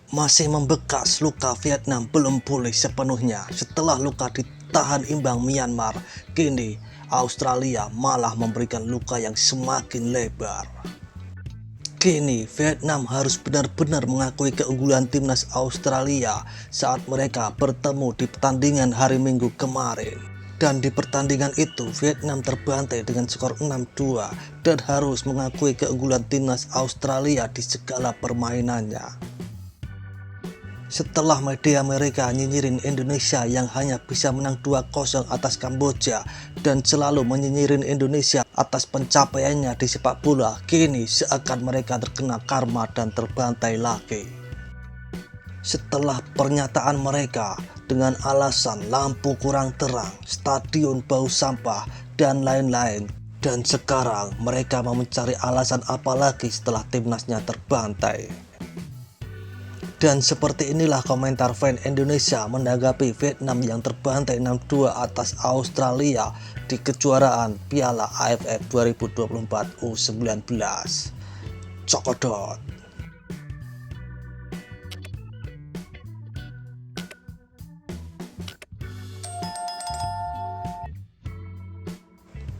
Masih membekas, luka Vietnam belum pulih sepenuhnya setelah luka ditahan imbang Myanmar. Kini Australia malah memberikan luka yang semakin lebar. Kini Vietnam harus benar-benar mengakui keunggulan timnas Australia saat mereka bertemu di pertandingan hari Minggu kemarin. Dan di pertandingan itu Vietnam terbantai dengan skor 6-2 dan harus mengakui keunggulan timnas Australia di segala permainannya. Setelah media mereka nyinyirin Indonesia yang hanya bisa menang 2-0 atas Kamboja dan selalu menyinyirin Indonesia atas pencapaiannya di sepak bola, kini seakan mereka terkena karma dan terbantai lagi. Setelah pernyataan mereka dengan alasan lampu kurang terang, stadion bau sampah, dan lain-lain, dan sekarang mereka mau mencari alasan apa lagi setelah timnasnya terbantai. Dan seperti inilah komentar fans Indonesia menanggapi Vietnam yang terbantai 6-2 atas Australia di kejuaraan Piala AFF 2024 U19. Cokodot.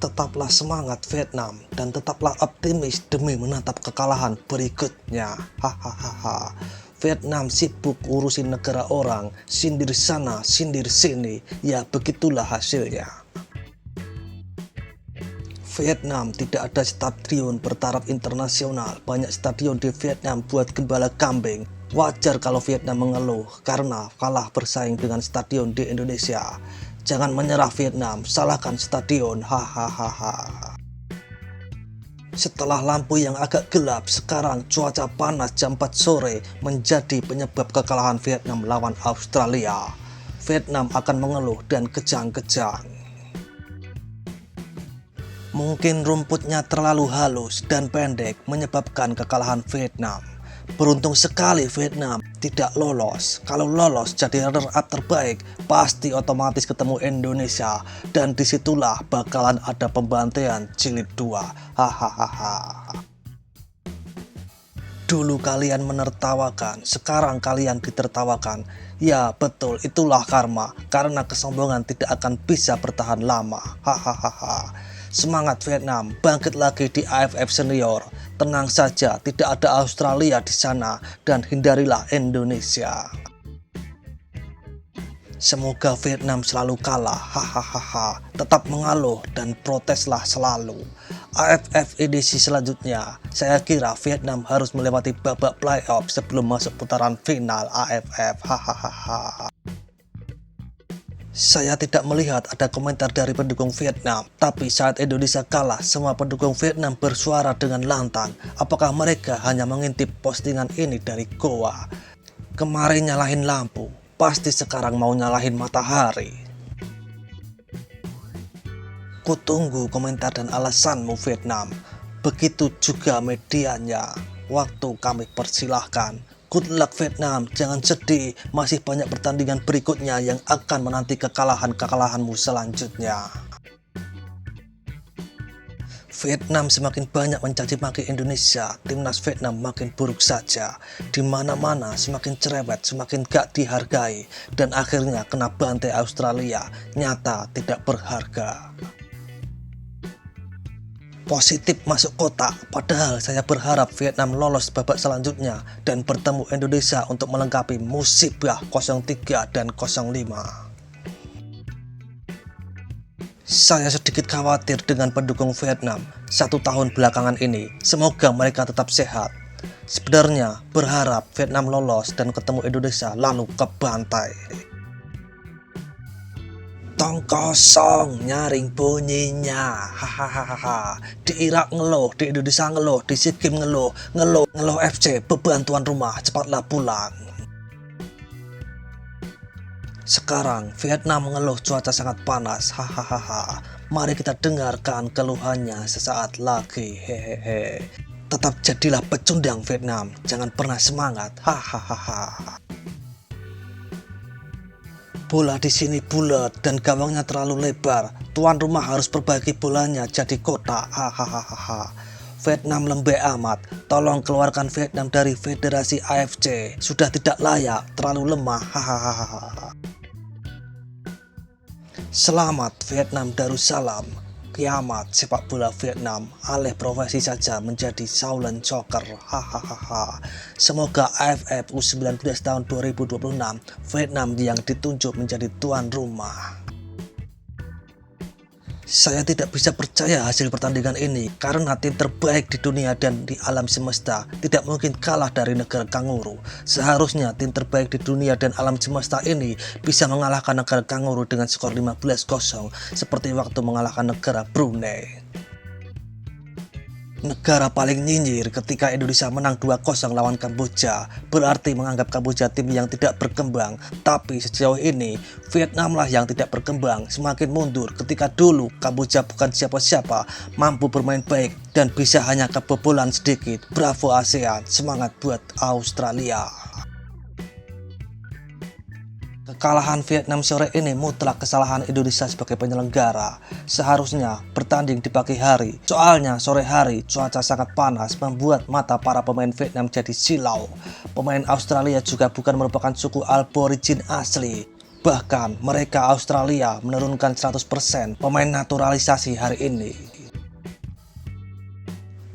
Tetaplah semangat Vietnam dan tetaplah optimis demi menatap kekalahan berikutnya. Hahaha. Vietnam sibuk urusin negara orang, sindir sana, sindir sini, ya begitulah hasilnya. Vietnam tidak ada stadion bertaraf internasional, banyak stadion di Vietnam buat gembala kambing. Wajar kalau Vietnam mengeluh karena kalah bersaing dengan stadion di Indonesia. Jangan menyerah Vietnam, salahkan stadion, hahaha. Setelah lampu yang agak gelap, sekarang cuaca panas jam 4 sore menjadi penyebab kekalahan Vietnam lawan Australia. Vietnam akan mengeluh dan kejang-kejang. Mungkin rumputnya terlalu halus dan pendek menyebabkan kekalahan Vietnam. Beruntung sekali Vietnam tidak lolos. Kalau lolos jadi runner-up terbaik, pasti otomatis ketemu Indonesia. Dan disitulah bakalan ada pembantaian jilid 2. Hahaha. Dulu kalian menertawakan, sekarang kalian ditertawakan. Ya betul, itulah karma. Karena kesombongan tidak akan bisa bertahan lama. Hahaha. Semangat Vietnam, bangkit lagi di AFF Senior. Tenang saja, tidak ada Australia di sana dan hindarilah Indonesia. Semoga Vietnam selalu kalah, hahaha. Tetap mengaluh dan proteslah selalu. AFF edisi selanjutnya, saya kira Vietnam harus melewati babak playoff sebelum masuk putaran final AFF, hahaha. Saya tidak melihat ada komentar dari pendukung Vietnam, tapi saat Indonesia kalah, semua pendukung Vietnam bersuara dengan lantang. Apakah mereka hanya mengintip postingan ini dari Goa? Kemarin nyalahin lampu, pasti sekarang mau nyalahin matahari. Kutunggu komentar dan alasanmu Vietnam. Begitu juga medianya. Waktu kami persilahkan. Good luck Vietnam, jangan sedih, masih banyak pertandingan berikutnya yang akan menanti kekalahan-kekalahanmu selanjutnya. Vietnam semakin banyak mencaci maki Indonesia, timnas Vietnam makin buruk saja. Di mana-mana semakin cerewet, semakin gak dihargai, dan akhirnya kena bantai Australia, nyata tidak berharga. Positif masuk kotak, padahal saya berharap Vietnam lolos babak selanjutnya dan bertemu Indonesia untuk melengkapi musibah 03 dan 05. Saya sedikit khawatir dengan pendukung Vietnam 1 tahun belakangan ini, semoga mereka tetap sehat. Sebenarnya berharap Vietnam lolos dan ketemu Indonesia lalu kebantai. Tong kosong nyaring bunyinya, hahaha. Di Irak ngeluh, di Indonesia ngeluh, di Sikkim ngeluh FC, beban tuan rumah, cepatlah pulang. Sekarang Vietnam mengeluh cuaca sangat panas, hahaha. Mari kita dengarkan keluhannya sesaat lagi, hehehe. Tetap jadilah pecundang Vietnam, jangan pernah semangat, hahaha. Bola di sini bulat dan gawangnya terlalu lebar. Tuan rumah harus perbaiki bolanya jadi kotak. Hahaha. Vietnam lembek amat, tolong keluarkan Vietnam dari Federasi AFC, sudah tidak layak, terlalu lemah, hahaha. Selamat Vietnam Darussalam, kiamat sepak bola Vietnam, alih profesi saja menjadi Shaolin Soccer, hahaha. Semoga AFF U19 tahun 2026 Vietnam yang ditunjuk menjadi tuan rumah. Saya tidak bisa percaya hasil pertandingan ini karena tim terbaik di dunia dan di alam semesta tidak mungkin kalah dari negara kanguru. Seharusnya tim terbaik di dunia dan alam semesta ini bisa mengalahkan negara kanguru dengan skor 15-0 seperti waktu mengalahkan negara Brunei. Negara paling nyinyir ketika Indonesia menang 2-0 lawan Kamboja, berarti menganggap Kamboja tim yang tidak berkembang. Tapi sejauh ini Vietnam lah yang tidak berkembang, semakin mundur ketika dulu Kamboja bukan siapa-siapa, mampu bermain baik dan bisa hanya kebobolan sedikit. Bravo ASEAN, semangat buat Australia. Kekalahan Vietnam sore ini mutlak kesalahan Indonesia sebagai penyelenggara. Seharusnya bertanding di pagi hari. Soalnya sore hari cuaca sangat panas membuat mata para pemain Vietnam jadi silau. Pemain Australia juga bukan merupakan suku aborigin asli. Bahkan mereka Australia menurunkan 100% pemain naturalisasi hari ini.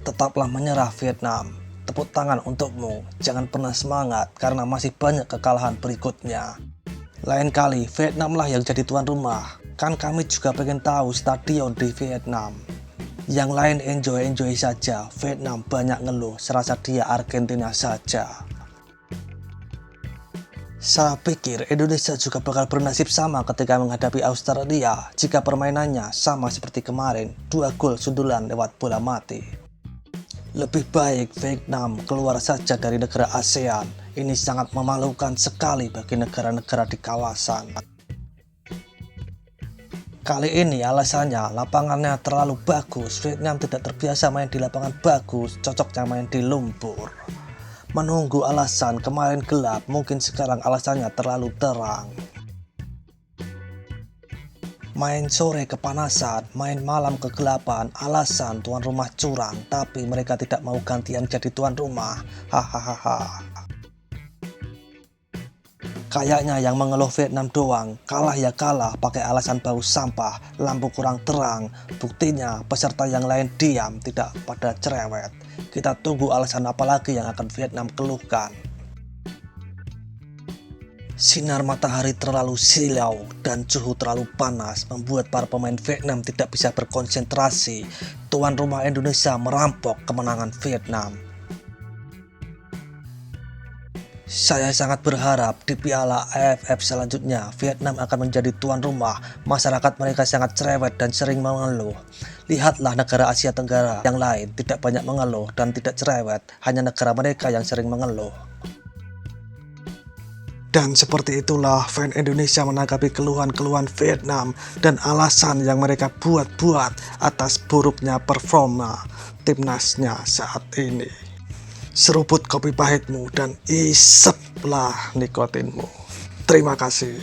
Tetaplah menyerah Vietnam. Tepuk tangan untukmu. Jangan pernah semangat karena masih banyak kekalahan berikutnya. Lain kali Vietnam lah yang jadi tuan rumah. Kan kami juga pengen tahu stadion di Vietnam. Yang lain enjoy-enjoy saja. Vietnam banyak ngeluh, serasa dia Argentina saja. Saya pikir Indonesia juga bakal bernasib sama ketika menghadapi Australia jika permainannya sama seperti kemarin, 2 gol sundulan lewat bola mati. Lebih baik Vietnam keluar saja dari negara ASEAN. Ini sangat memalukan sekali bagi negara-negara di kawasan. Kali ini alasannya lapangannya terlalu bagus. Vietnam tidak terbiasa main di lapangan bagus, cocoknya main di lumpur. Menunggu alasan kemarin gelap, mungkin sekarang alasannya terlalu terang. Main sore kepanasan, main malam kegelapan, alasan tuan rumah curang, tapi mereka tidak mau gantian jadi tuan rumah, hahaha. Kayaknya yang mengeluh Vietnam doang, kalah ya kalah pakai alasan bau sampah, lampu kurang terang, buktinya peserta yang lain diam, tidak pada cerewet. Kita tunggu alasan apa lagi yang akan Vietnam keluhkan. Sinar matahari terlalu silau dan suhu terlalu panas membuat para pemain Vietnam tidak bisa berkonsentrasi. Tuan rumah Indonesia merampok kemenangan Vietnam. Saya sangat berharap di Piala AFF selanjutnya Vietnam akan menjadi tuan rumah. Masyarakat mereka sangat cerewet dan sering mengeluh. Lihatlah negara Asia Tenggara yang lain tidak banyak mengeluh dan tidak cerewet, hanya negara mereka yang sering mengeluh. Dan seperti itulah fan Indonesia menanggapi keluhan-keluhan Vietnam dan alasan yang mereka buat-buat atas buruknya performa timnasnya saat ini. Seruput kopi pahitmu dan iseplah nikotinmu. Terima kasih.